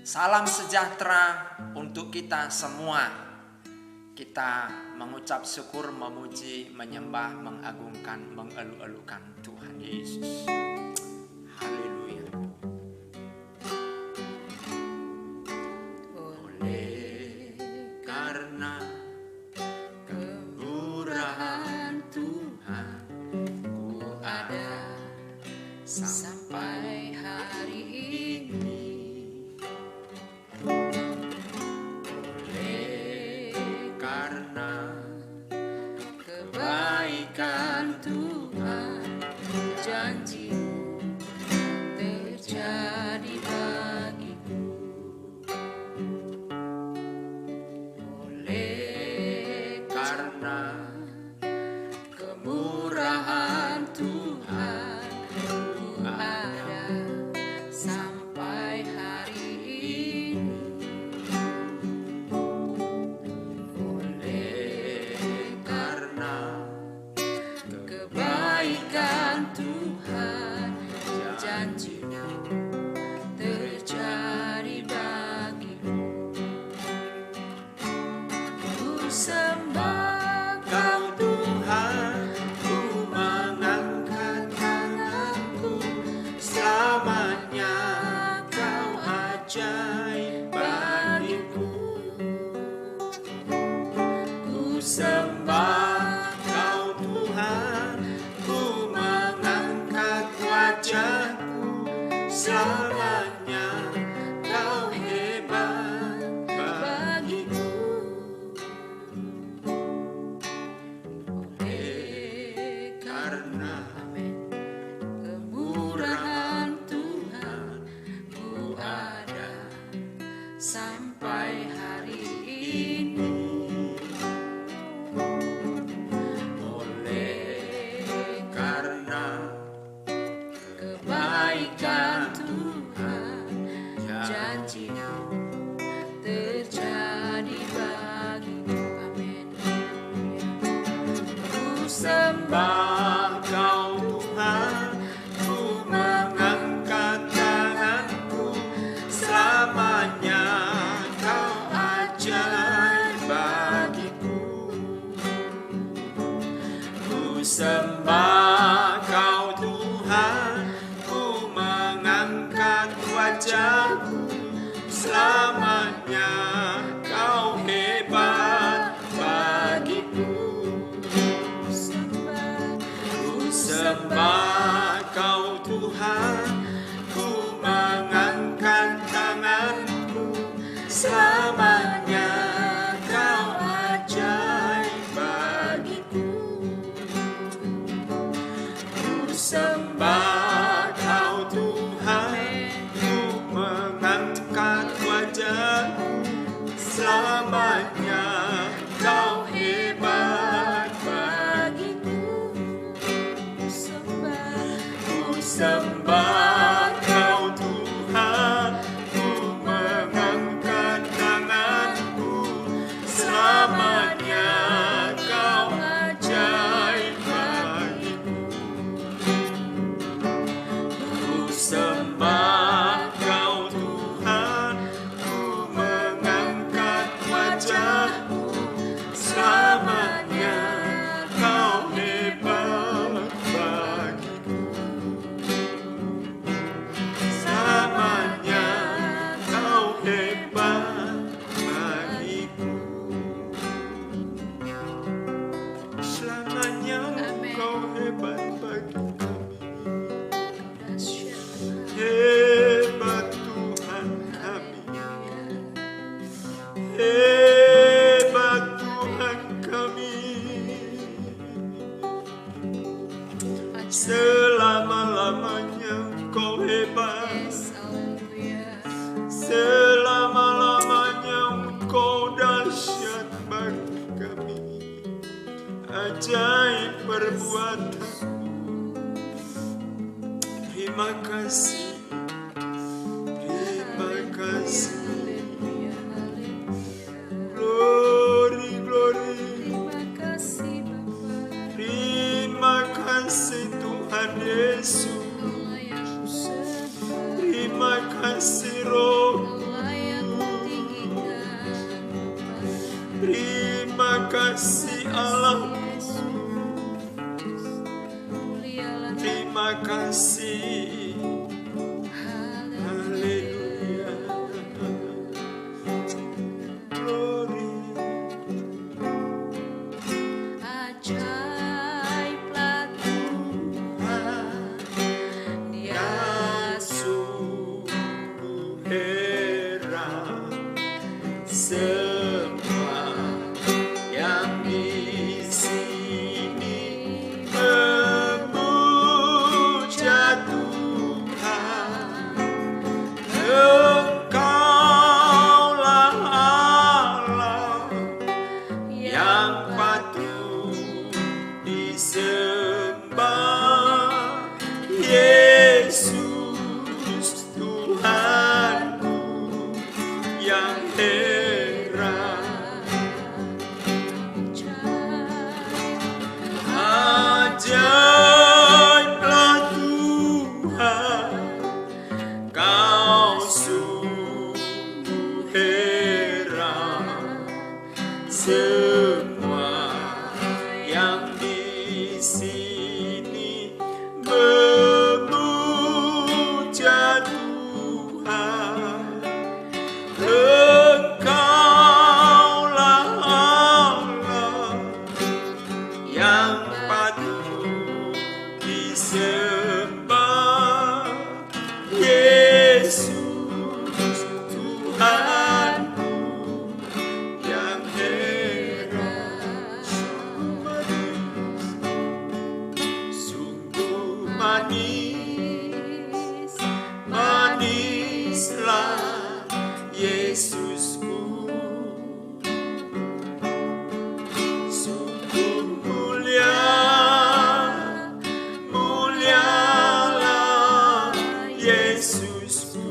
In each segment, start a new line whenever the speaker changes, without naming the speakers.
Salam sejahtera untuk kita semua. Kita mengucap syukur, memuji, menyembah, mengagungkan, mengelu-elukan Tuhan Yesus. Haleluya. Oleh karena kemurahan Tuhan, ku ada sampai hari ini. Karena kebaikan Tuhan, janji-Mu terjadi bagiku. Oleh karena kemurahan Tuhan, ku ada sampai hari ini. Kebaikan Tuhan, janji-Mu terjadi bagiku. Ku sembah Kau Tuhan, ku mengangkat tanganku. Selamanya Kau ajaib bagiku. Ku sembah selamanya Kau hebat bagiku. Oleh karena kemurahan Tuhan, ku ada sampai hari ini. Oleh karena kebaikan Tuhan, janji-Mu terjadi bagiku. Amin. Ku sembah Kau Tuhan, ku mengangkat tanganku. Selamanya Kau ajaib bagiku. Ku sembah Kau Tuhan, wajahku. Selamanya Kau hebat bagiku. Ku sembah Kau Tuhan, ku mengangkat tanganku. Selamanya Kau ajaib bagiku. Ku sembah Kau Tuhan, selamanya Kau hebat bagiku. Ku sembah Kau Tuhan, ku mengangkat tanganku. Selamanya Kau ajaib bagiku. Ku sembah Kau Tuhan, selamanya Kau hebat bagiku. Selamanya Kau hebat bagiku. Selamanya Kau hebat bagi kami. Hebat Tuhan kami. Hebat Tuhan kami. Selama-lamanya Kau hebat. Selama-lamanya Engkau dahsyat bagi kami. Ajaib perbuatan. Terima kasih. Terima kasih. Glory, glory. Terima kasih Tuhan Yesus. Terima kasih Roh. kasih Allah. Terima kasih. Haleluya. Glory.
Ajaiblah Tuhan, Dia
Sungguh heran semua yang di sini memuja Tuhan. Engkaulah Allah yang patut disembah. Yesus Tuhanku yang heran. Ajaiblah Tuhan, Kau sungguh heran. Semua yang di sini memuja Tuhan. Engkaulah Allah yang patut disembah. Yesus Tuhanku yang heran. Sungguh manis, manislah Yesusku. Sungguh mulia, mulialah Yesusku.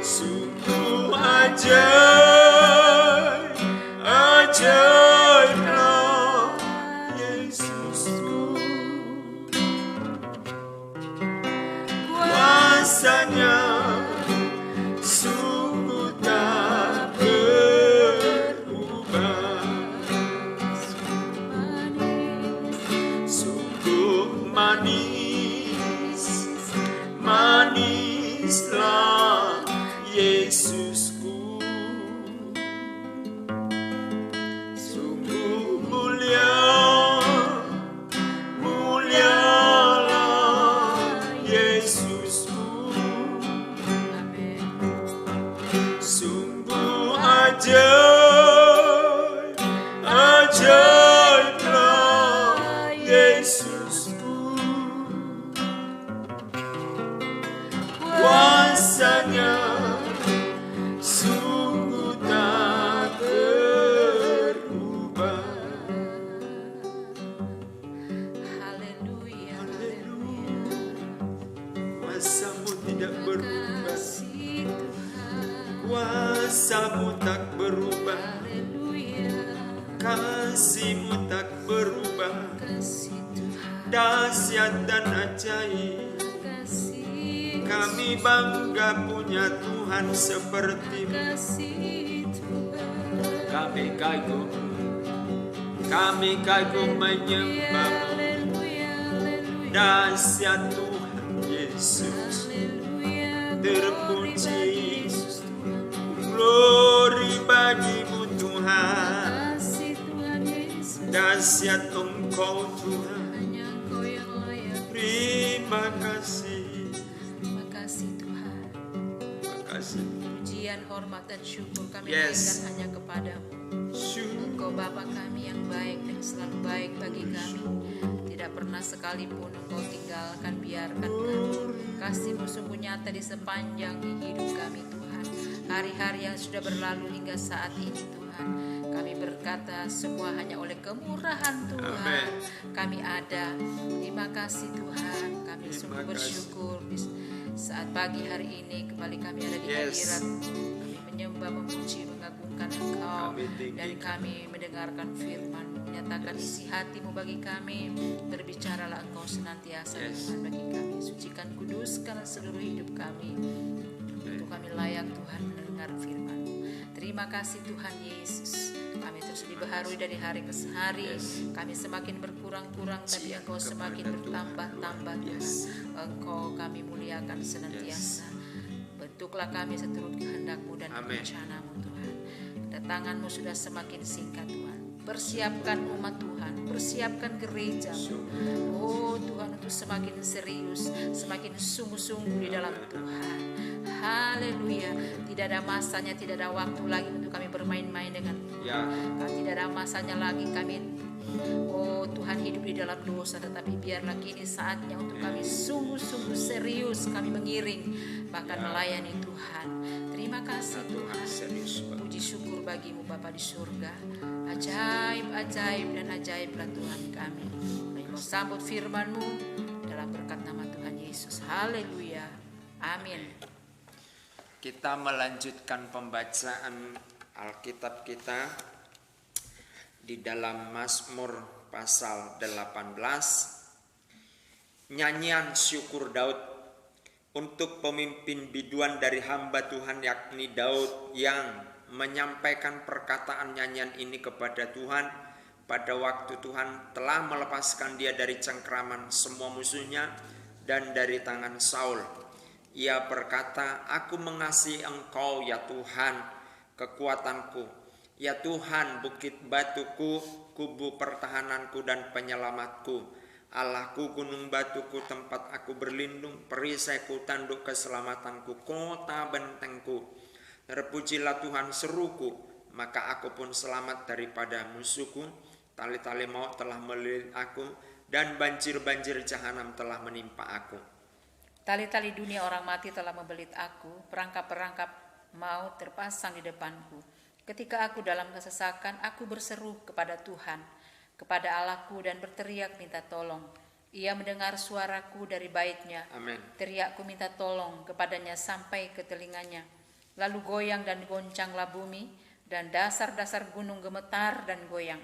Sungguh ajaib, ajaiblah Yesusku. Kuasanya sungguh tak berubah. Sungguh manis, manislah Yesusku. Sungguh mulia, mulialah Yesusku. Sungguh ajaib, ajaiblah Yesusku. Kuasanya sungguh tak berubah.
Haleluya,
Kuasamu tidak berubah.
kasih Tuhan.
Kuasamu tak berubah.
Haleluya,
Kasihmu tak berubah.
kasih Tuhan.
Dahsyat dan ajaib.
Kasih,
Kami bangga punya Tuhan seperti-Mu.
kasih Tuhan.
Kami kagum, kami kagum menyembah-Mu.
Haleluya, haleluya.
Dahsyat Tuhan Yesus,
Haleluya,
terpuji.
Yesus Tuhan.
Glory bagi-Mu Tuhan.
Kasih Tuhan Yesus,
Dahsyat Engkau Tuhan.
hanya Engkau yang layak.
Terima kasih.
Terima kasih Tuhan.
Terima kasih.
Pujian, hormat dan syukur kami
Yes.
berikan hanya kepadamu. Engkau Bapa kami yang baik dan selalu baik bagi kami. Tidak pernah sekalipun Engkau tinggalkan, biarkan kami. Kasih-Mu sungguh nyata di sepanjang hidup kami Tuhan. Hari-hari yang sudah berlalu hingga saat ini Tuhan, kami berkata semua hanya oleh kemurahan Tuhan.
Amen.
Kami ada. Terima kasih Tuhan. Kami
Terima
sungguh
kasih.
bersyukur di saat pagi hari ini kembali kami ada di
Yes.
hadirat. Kami menyembah, memuji, mengagungkan Engkau,
Kami tinggikan.
dan kami mendengarkan firman-Mu. Menyatakan isi hati-Mu bagi kami. Berbicaralah Engkau senantiasa
Yes.
Tuhan bagi kami. Sucikan, kuduskan seluruh hidup kami. Untuk kami layak Tuhan mendengar firman-Mu. Terima Terima kasih Tuhan Yesus. Kami terus dibaharui dari hari ke hari. Kami semakin berkurang-kurang, tapi Engkau semakin bertambah-tambah Tuhan. Engkau kami muliakan senantiasa. Bentuklah kami seturut kehendak-Mu dan rencana-Mu Tuhan. Kedatangan-Mu sudah semakin singkat Tuhan. Persiapkan umat Tuhan, persiapkan gereja. Oh Tuhan, untuk semakin serius, semakin sungguh-sungguh di dalam Tuhan. Haleluya. Tidak ada masanya, tidak ada waktu lagi untuk kami bermain-main dengan Tuhan. Tidak ada masanya lagi kami, oh Tuhan, hidup di dalam dosa. Tetapi biarlah kini saatnya untuk kami sungguh-sungguh serius kami mengiring, bahkan melayani Tuhan. Terima kasih Tuhan. Puji syukur bagi-Mu Bapa di surga. Ajaib, ajaib dan ajaiblah Tuhan kami. Kami mau sambut firman-Mu dalam berkat nama Tuhan Yesus. Haleluya. Amin.
Kita melanjutkan pembacaan Alkitab kita di dalam Mazmur pasal 18. Nyanyian syukur Daud untuk pemimpin biduan dari hamba Tuhan, yakni Daud, yang menyampaikan perkataan nyanyian ini kepada Tuhan pada waktu Tuhan telah melepaskan dia dari cengkraman semua musuhnya dan dari tangan Saul. Ia berkata, "Aku mengasihi Engkau ya Tuhan, kekuatanku. Ya Tuhan, bukit batuku, kubu pertahananku dan penyelamatku. Allahku, gunung batuku, tempat aku berlindung, perisaiku, tanduk keselamatanku, kota bentengku. Terpujilah Tuhan seruku, maka aku pun selamat daripada musuhku. Tali-tali maut telah melilit aku, dan banjir-banjir jahanam telah menimpa aku.
Tali-tali dunia orang mati telah membelit aku, perangkap-perangkap maut terpasang di depanku. Ketika aku dalam kesesakan, aku berseru kepada Tuhan, kepada Allahku, dan berteriak minta tolong. Ia mendengar suaraku dari bait-Nya.
Amin.
Teriakku minta tolong kepadanya sampai ke telinganya. Lalu goyang dan goncanglah bumi, dan dasar-dasar gunung gemetar dan goyang,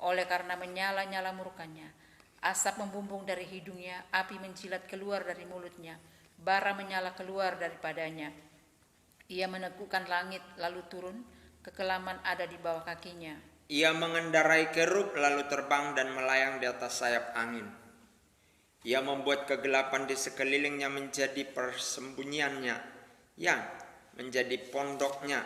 oleh karena menyala-nyala murkanya. Asap membumbung dari hidungnya, api mencilat keluar dari mulutnya, bara menyala keluar daripadanya. Ia menegukkan langit lalu turun, kekelaman ada di bawah kakinya.
Ia mengendarai kerub lalu terbang dan melayang di atas sayap angin. Ia membuat kegelapan di sekelilingnya menjadi persembunyiannya, yang menjadi pondoknya.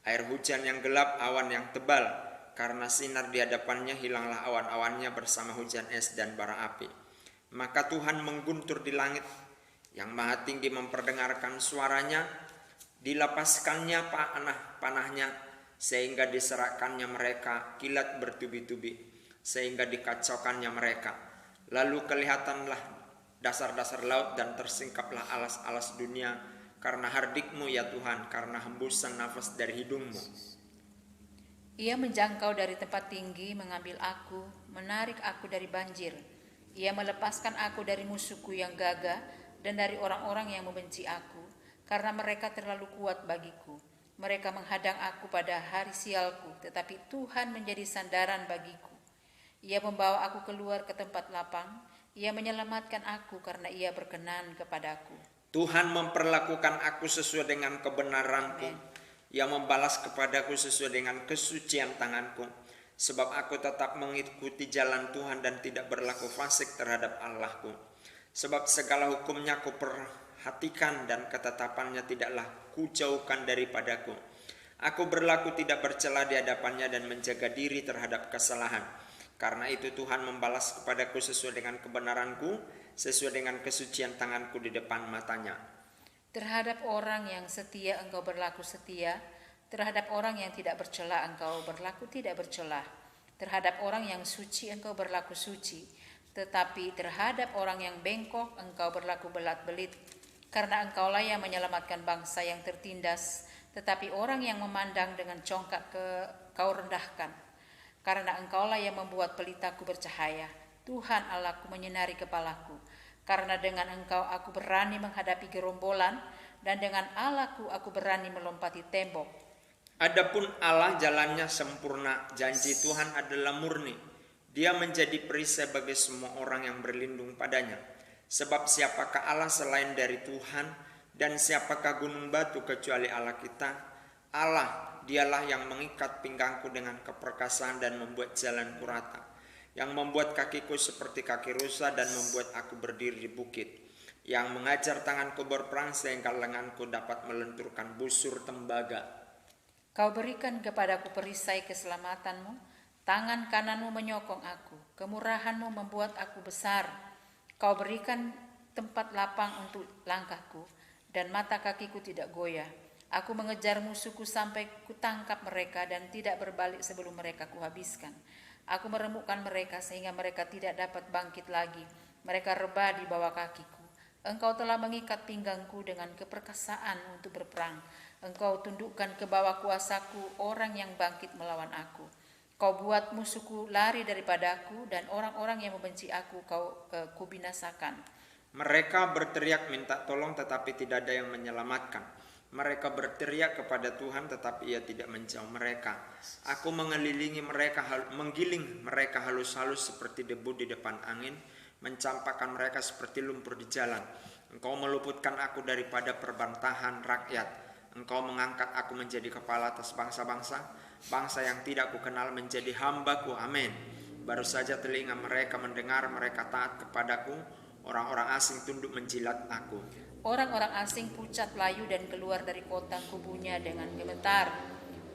Air hujan yang gelap, awan yang tebal. Karena sinar di hadapannya, hilanglah awan-awannya bersama hujan es dan bara api. Maka Tuhan mengguntur di langit, yang maha tinggi memperdengarkan suaranya. Dilapaskannya panahnya, sehingga diserahkannya mereka kilat bertubi-tubi, sehingga dikacaukannya mereka. Lalu kelihatanlah dasar-dasar laut dan tersingkaplah alas-alas dunia, karena hardik-Mu ya Tuhan, karena hembusan nafas dari hidung-Mu.
Ia menjangkau dari tempat tinggi, mengambil aku, menarik aku dari banjir. Ia melepaskan aku dari musuhku yang gagah dan dari orang-orang yang membenci aku, karena mereka terlalu kuat bagiku. Mereka menghadang aku pada hari sialku, tetapi Tuhan menjadi sandaran bagiku. Ia membawa aku keluar ke tempat lapang. Ia menyelamatkan aku karena Ia berkenan kepadaku.
Tuhan memperlakukan aku sesuai dengan kebenaranku. Ia membalas kepadaku sesuai dengan kesucian tanganku. Sebab aku tetap mengikuti jalan Tuhan dan tidak berlaku fasik terhadap Allahku. Sebab segala hukum-Nya ku perhatikan dan ketetapan-Nya tidaklah kujauhkan daripadaku. Aku berlaku tidak bercela di hadapan-Nya dan menjaga diri terhadap kesalahan. Karena itu Tuhan membalas kepadaku sesuai dengan kebenaranku, sesuai dengan kesucian tanganku di depan mata-Nya.
Terhadap orang yang setia Engkau berlaku setia, terhadap orang yang tidak bercela Engkau berlaku tidak bercela, terhadap orang yang suci Engkau berlaku suci, tetapi terhadap orang yang bengkok Engkau berlaku belat-belit. Karena Engkaulah yang menyelamatkan bangsa yang tertindas, tetapi orang yang memandang dengan congkak Kau rendahkan. Karena Engkaulah yang membuat pelitaku bercahaya, Tuhan Allahku menyinari kepalaku. Karena dengan Engkau aku berani menghadapi gerombolan, dan dengan Allahku aku berani melompati tembok.
Adapun Allah jalannya sempurna, janji Tuhan adalah murni. Dia menjadi perisai bagi semua orang yang berlindung padanya. Sebab siapakah Allah selain dari Tuhan, dan siapakah gunung batu kecuali Allah kita? Allah, dialah yang mengikat pinggangku dengan keperkasaan dan membuat jalanku rata, yang membuat kakiku seperti kaki rusa dan membuat aku berdiri di bukit, yang mengajar tanganku berperang sehingga lenganku dapat melenturkan busur tembaga.
Kau berikan kepadaku perisai keselamatanmu, tangan kananmu menyokong aku, kemurahanmu membuat aku besar. Kau berikan tempat lapang untuk langkahku, dan mata kakiku tidak goyah. Aku mengejar musuhku sampai kutangkap mereka dan tidak berbalik sebelum mereka kuhabiskan. Aku meremukkan mereka sehingga mereka tidak dapat bangkit lagi. Mereka rebah di bawah kakiku. Engkau telah mengikat pinggangku dengan keperkasaan untuk berperang. Engkau tundukkan ke bawah kuasaku orang yang bangkit melawan aku. Kau buat musuhku lari daripadaku dan orang-orang yang membenci aku kau binasakan.
Mereka berteriak minta tolong tetapi tidak ada yang menyelamatkan. Mereka berteriak kepada Tuhan tetapi Ia tidak menjauh mereka. Aku menggiling mereka halus-halus seperti debu di depan angin, mencampakkan mereka seperti lumpur di jalan. Engkau meluputkan aku daripada perbantahan rakyat. Engkau mengangkat aku menjadi kepala atas bangsa-bangsa. Bangsa yang tidak kukenal menjadi hambaku. Amin. Baru saja telinga mereka mendengar, mereka taat kepadaku. Orang-orang asing tunduk menjilat aku.
Orang-orang asing pucat layu dan keluar dari kota kubunya dengan gemetar.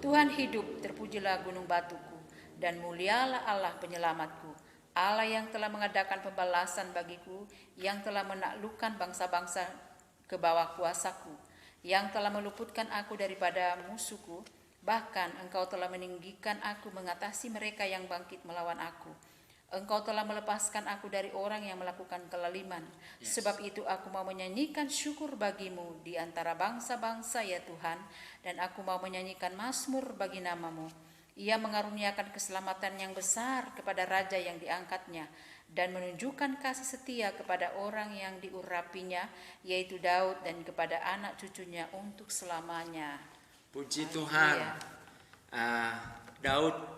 Tuhan hidup, terpujilah gunung batuku, dan mulialah Allah penyelamatku. Allah yang telah mengadakan pembalasan bagiku, yang telah menaklukkan bangsa-bangsa ke bawah kuasaku, yang telah meluputkan aku daripada musuhku. Bahkan Engkau telah meninggikan aku mengatasi mereka yang bangkit melawan aku. Engkau telah melepaskan aku dari orang yang melakukan kelaliman. Sebab itu aku mau menyanyikan syukur bagimu di antara bangsa-bangsa ya Tuhan, dan aku mau menyanyikan mazmur bagi namamu. Ia mengaruniakan keselamatan yang besar kepada raja yang diangkatnya, dan menunjukkan kasih setia kepada orang yang diurapinya, yaitu Daud, dan kepada anak cucunya untuk selamanya.
Puji Tuhan. Daud,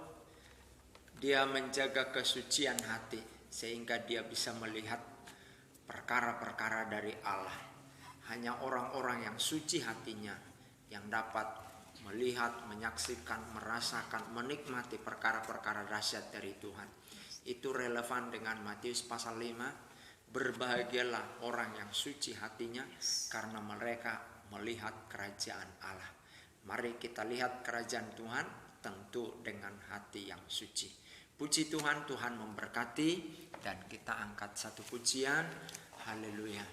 dia menjaga kesucian hati sehingga dia bisa melihat perkara-perkara dari Allah. Hanya orang-orang yang suci hatinya yang dapat melihat, menyaksikan, merasakan, menikmati perkara-perkara dahsyat dari Tuhan. Itu relevan dengan Matius pasal 5. Berbahagialah orang yang suci hatinya karena mereka melihat kerajaan Allah. Mari kita lihat kerajaan Tuhan tentu dengan hati yang suci. Puji Tuhan, Tuhan memberkati, dan kita angkat satu pujian. Haleluya.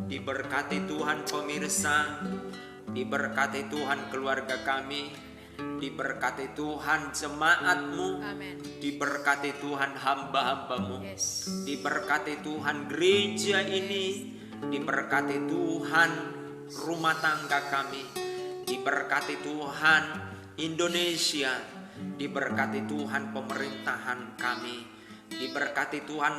Diberkati Tuhan pemirsa, diberkati Tuhan keluarga kami, diberkati Tuhan jemaatmu,
Amen.
diberkati Tuhan hamba-hambamu, diberkati Tuhan gereja ini, diberkati Tuhan rumah tangga kami, diberkati Tuhan Indonesia, diberkati Tuhan pemerintahan kami, diberkati Tuhan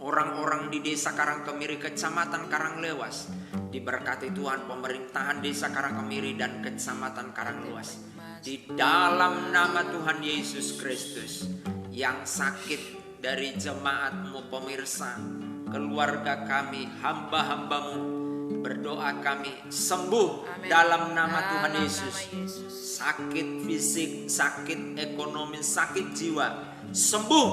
orang-orang di desa Karangkemiri, kecamatan Karanglewas. Diberkati Tuhan pemerintahan desa Karangkemiri dan kecamatan Karanglewas. Di dalam nama Tuhan Yesus Kristus, yang sakit dari jemaatmu pemirsa, keluarga kami, hamba-hambamu, berdoa kami sembuh. Amen. Dalam nama Tuhan Yesus. Sakit fisik, sakit ekonomi, sakit jiwa, sembuh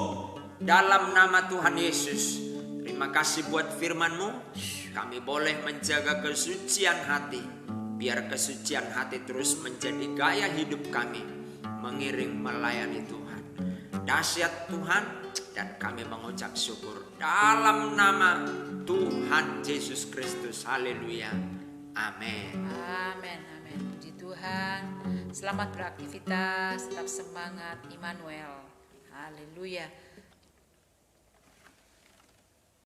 Dalam nama Tuhan Yesus, terima kasih buat firman-Mu. Kami boleh menjaga kesucian hati. Biar kesucian hati terus menjadi gaya hidup kami, mengiring melayani Tuhan. Dahsyat Tuhan, dan kami mengucap syukur dalam nama Tuhan Yesus Kristus. Haleluya. Amin.
Amin, amin. Puji Tuhan. Selamat beraktivitas, tetap semangat, Immanuel. Haleluya.